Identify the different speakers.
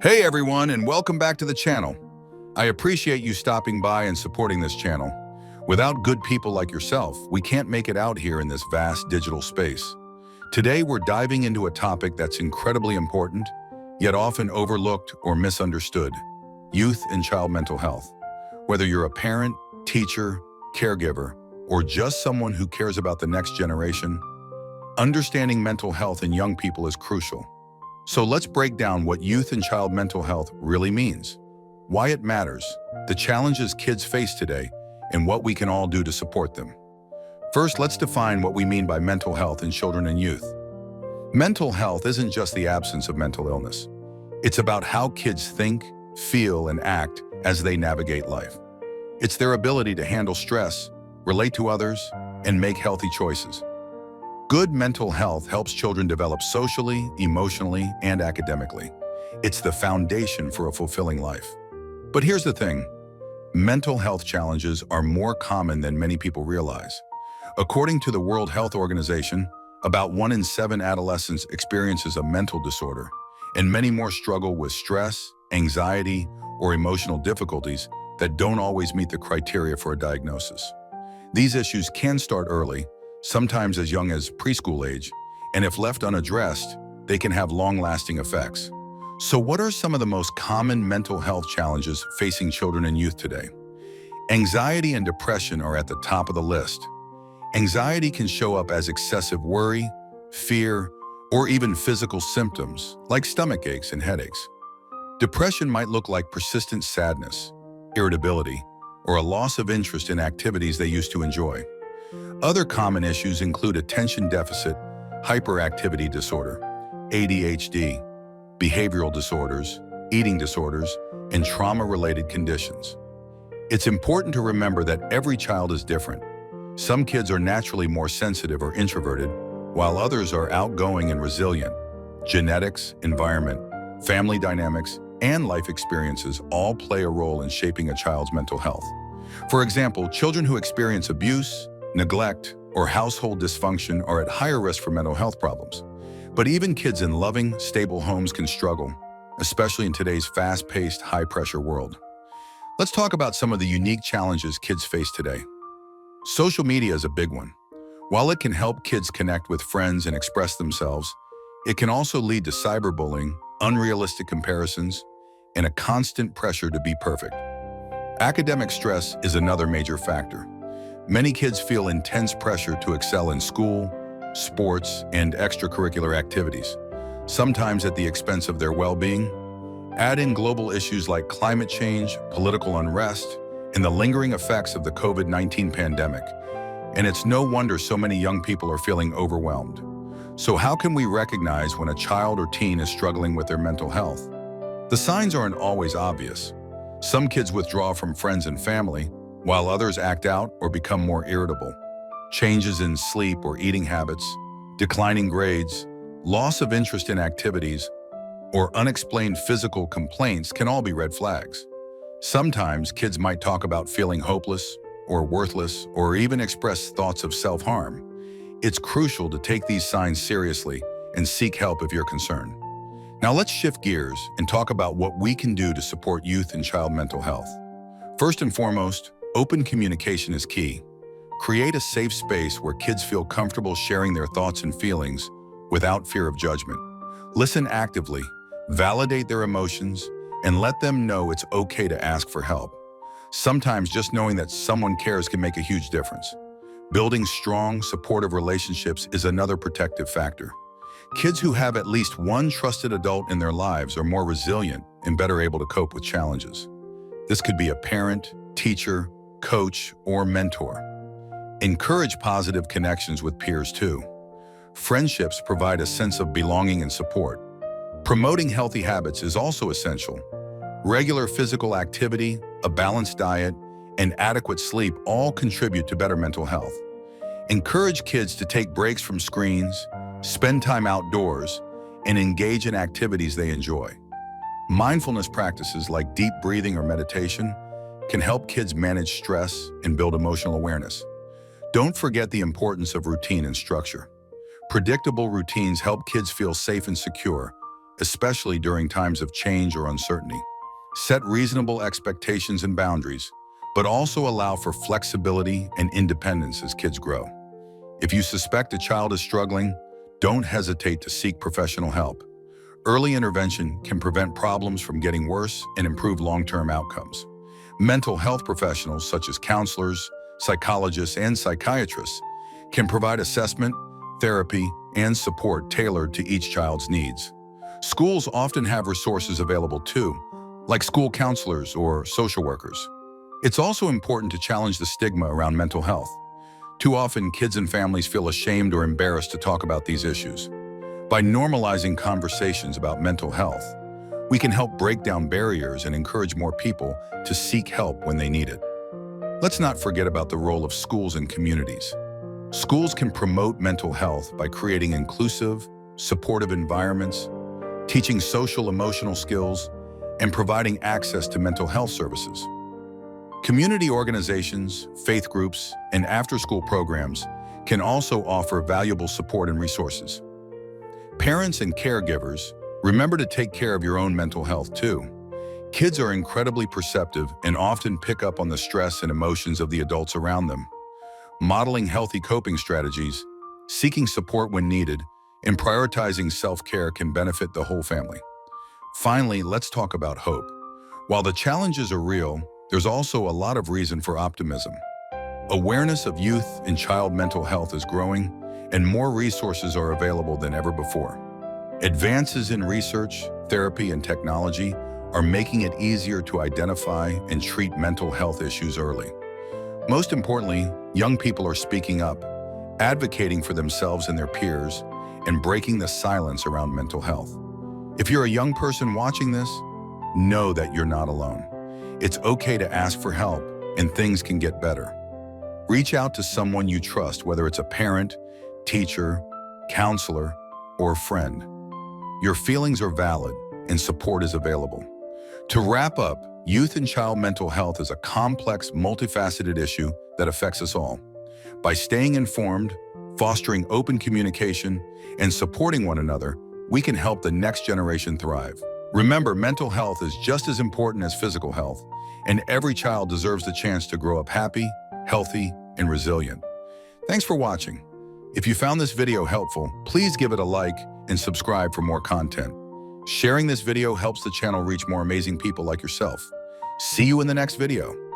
Speaker 1: Hey everyone, and welcome back to the channel. I appreciate you stopping by and supporting this channel. Without good people like yourself, we can't make it out here in this vast digital space. Today we're diving into a topic that's incredibly important, yet often overlooked or misunderstood: youth and child mental health. Whether you're a parent, teacher, caregiver, or just someone who cares about the next generation, understanding mental health in young people is crucial. So let's break down what youth and child mental health really means, why it matters, the challenges kids face today, and what we can all do to support them. First, let's define what we mean by mental health in children and youth. Mental health isn't just the absence of mental illness. It's about how kids think, feel, and act as they navigate life. It's their ability to handle stress, relate to others, and make healthy choices. Good mental health helps children develop socially, emotionally, and academically. It's the foundation for a fulfilling life. But here's the thing: mental health challenges are more common than many people realize. According to the World Health Organization, about 1 in 7 adolescents experiences a mental disorder, and many more struggle with stress, anxiety, or emotional difficulties that don't always meet the criteria for a diagnosis. These issues can start early, sometimes as young as preschool age, and if left unaddressed, they can have long-lasting effects. So what are some of the most common mental health challenges facing children and youth today? Anxiety and depression are at the top of the list. Anxiety can show up as excessive worry, fear, or even physical symptoms like stomach aches and headaches. Depression might look like persistent sadness, irritability, or a loss of interest in activities they used to enjoy. Other common issues include attention deficit, hyperactivity disorder, ADHD, behavioral disorders, eating disorders, and trauma-related conditions. It's important to remember that every child is different. Some kids are naturally more sensitive or introverted, while others are outgoing and resilient. Genetics, environment, family dynamics, and life experiences all play a role in shaping a child's mental health. For example, children who experience abuse, neglect, or household dysfunction are at higher risk for mental health problems. But even kids in loving, stable homes can struggle, especially in today's fast-paced, high-pressure world. Let's talk about some of the unique challenges kids face today. Social media is a big one. While it can help kids connect with friends and express themselves, it can also lead to cyberbullying, unrealistic comparisons, and a constant pressure to be perfect. Academic stress is another major factor. Many kids feel intense pressure to excel in school, sports, and extracurricular activities, sometimes at the expense of their well-being. Add in global issues like climate change, political unrest, and the lingering effects of the COVID-19 pandemic, and it's no wonder so many young people are feeling overwhelmed. So how can we recognize when a child or teen is struggling with their mental health? The signs aren't always obvious. Some kids withdraw from friends and family, while others act out or become more irritable. Changes in sleep or eating habits, declining grades, loss of interest in activities, or unexplained physical complaints can all be red flags. Sometimes kids might talk about feeling hopeless or worthless, or even express thoughts of self-harm. It's crucial to take these signs seriously and seek help if you're concerned. Now let's shift gears and talk about what we can do to support youth and child mental health. First and foremost, open communication is key. Create a safe space where kids feel comfortable sharing their thoughts and feelings without fear of judgment. Listen actively, validate their emotions, and let them know it's okay to ask for help. Sometimes just knowing that someone cares can make a huge difference. Building strong, supportive relationships is another protective factor. Kids who have at least one trusted adult in their lives are more resilient and better able to cope with challenges. This could be a parent, teacher, coach, or mentor. Encourage positive connections with peers too. Friendships provide a sense of belonging and support. Promoting healthy habits is also essential. Regular physical activity, a balanced diet, and adequate sleep all contribute to better mental health. Encourage kids to take breaks from screens, spend time outdoors, and engage in activities they enjoy. Mindfulness practices like deep breathing or meditation can help kids manage stress and build emotional awareness. Don't forget the importance of routine and structure. Predictable routines help kids feel safe and secure, especially during times of change or uncertainty. Set reasonable expectations and boundaries, but also allow for flexibility and independence as kids grow. If you suspect a child is struggling, don't hesitate to seek professional help. Early intervention can prevent problems from getting worse and improve long-term outcomes. Mental health professionals such as counselors, psychologists, and psychiatrists can provide assessment, therapy, and support tailored to each child's needs. Schools often have resources available too, like school counselors or social workers. It's also important to challenge the stigma around mental health. Too often, kids and families feel ashamed or embarrassed to talk about these issues. By normalizing conversations about mental health, we can help break down barriers and encourage more people to seek help when they need it. Let's not forget about the role of schools and communities. Schools can promote mental health by creating inclusive, supportive environments, teaching social-emotional skills, and providing access to mental health services. Community organizations, faith groups, and after-school programs can also offer valuable support and resources. Parents and caregivers, remember to take care of your own mental health too. Kids are incredibly perceptive and often pick up on the stress and emotions of the adults around them. Modeling healthy coping strategies, seeking support when needed, and prioritizing self-care can benefit the whole family. Finally, let's talk about hope. While the challenges are real, there's also a lot of reason for optimism. Awareness of youth and child mental health is growing, and more resources are available than ever before. Advances in research, therapy, and technology are making it easier to identify and treat mental health issues early. Most importantly, young people are speaking up, advocating for themselves and their peers, and breaking the silence around mental health. If you're a young person watching this, know that you're not alone. It's okay to ask for help, and things can get better. Reach out to someone you trust, whether it's a parent, teacher, counselor, or friend. Your feelings are valid, and support is available. To wrap up, youth and child mental health is a complex, multifaceted issue that affects us all. By staying informed, fostering open communication, and supporting one another, we can help the next generation thrive. Remember, mental health is just as important as physical health, and every child deserves the chance to grow up happy, healthy, and resilient. Thanks for watching. If you found this video helpful, please give it a like and subscribe for more content. Sharing this video helps the channel reach more amazing people like yourself. See you in the next video.